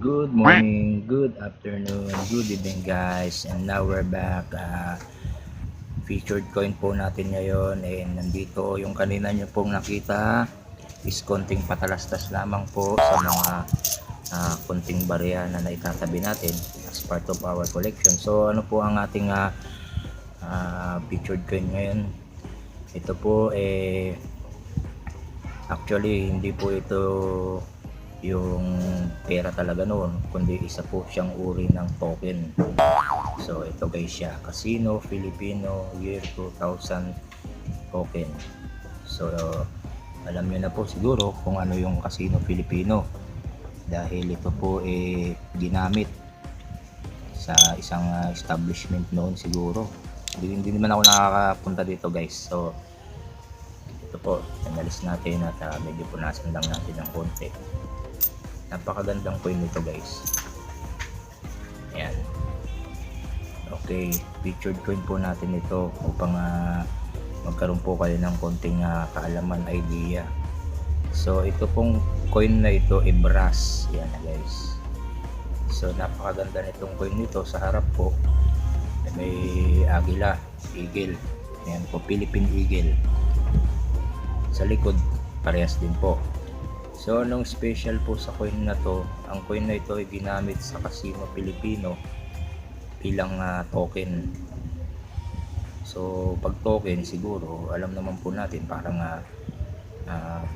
Good morning, good afternoon, good evening guys. And now we're back. Featured coin po natin ngayon. And nandito yung kanina nyo pong nakita is konting patalastas lamang po sa mga konting barya na naitatabi natin as part of our collection. So ano po ang ating featured coin ngayon? Ito po actually hindi po ito yung pera talaga noon, kundi isa po siyang uri ng token. So ito guys siya, Casino Filipino Year 2000 token. So alam niyo na po siguro kung ano yung Casino Filipino, dahil ito po ginamit sa isang establishment noon siguro. Hindi naman ako nakakapunta dito guys. So ito po, analyze natin at medyo punasan lang natin ng konti. Napakagandang coin nito guys. Ayan. Okay, featured coin po natin ito upang magkaroon po kayo ng konting kaalaman, idea. So ito pong coin na ito brass. Yan guys. So napakaganda nitong coin nito. Sa harap po may agila, eagle. Ayan po, Philippine Eagle. Sa likod parehas din po. So anong special po sa coin na to? Ang coin na ito ay ginamit sa Casino Filipino bilang token. So pag token siguro alam naman po natin parang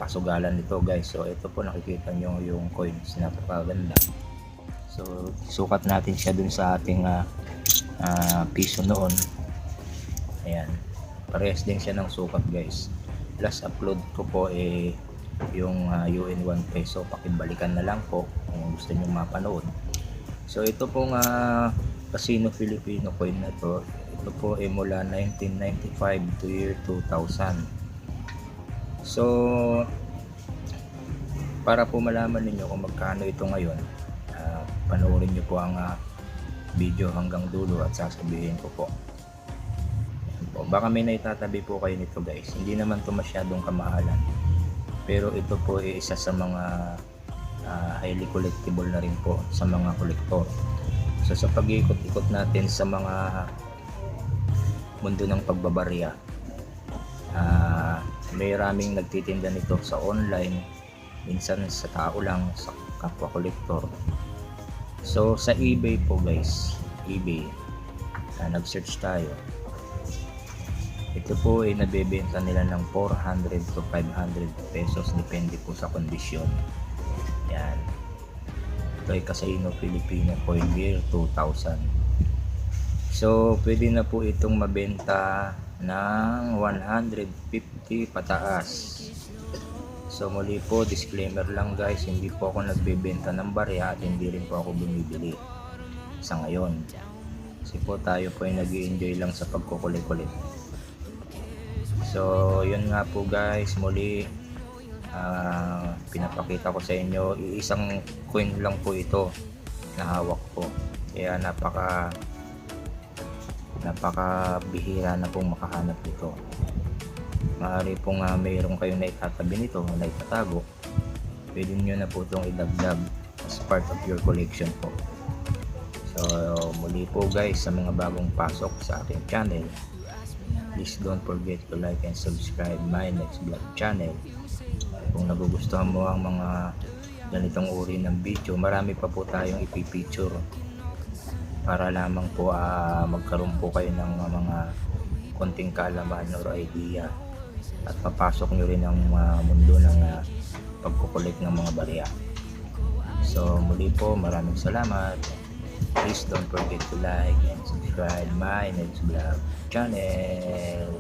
pasugalan nito guys. So ito po nakikita nyo yung coins, napakaganda. So sukat natin siya dun sa ating piso noon. Ayan, parehas din siya ng sukat guys. Last upload ko po yung UN 1 peso, pakibalikan na lang po kung gusto nyo mapanood. So ito pong Casino Filipino coin na to, ito po mula 1995 to year 2000. So para po malaman niyo kung magkano ito ngayon, panoorin nyo po ang video hanggang dulo at sasabihin ko po. Baka may naitatabi po kayo nito guys. Hindi naman to masyadong kamahalan, pero ito po ay isa sa mga highly collectible na rin po sa mga kolektor. So sa pag-ikot-ikot natin sa mga mundo ng pagbabarya, may maraming nagtitinda nito sa online, minsan sa tao lang, sa kapwa kolektor. So sa eBay po guys, eBay, nag-search tayo. Ito po ay nabebenta nila ng 400 to 500 pesos, depende po sa kondisyon. Yan. Ito ay Casino Filipino coin year 2000. So pwede na po itong mabenta ng 150 pataas. So muli po, disclaimer lang guys, hindi po ako nagbebenta ng barya at hindi rin po ako bumibili sa ngayon. Kasi po tayo po ay nag-i-enjoy lang sa pagkukulit-kulit. So yun nga po guys, muli pinapakita ko sa inyo, isang coin lang po ito na hawak ko, kaya napaka bihira na pong makahanap nito. Maaari pong mayroon kayong naitatabi nito, naitatago, pwede nyo na po itong idagdag as part of your collection po. So muli po guys, sa mga bagong pasok sa ating channel, please don't forget to like and subscribe my next vlog channel. Kung nagugustuhan mo ang mga ganitong uri ng video, marami pa po tayong ipipicture para lamang po magkaroon po kayo ng mga konting kaalaman or idea at papasok nyo rin ang mundo ng pagkukulik ng mga barya. So muli po, maraming salamat. Please don't forget to like and subscribe my next vlog channel.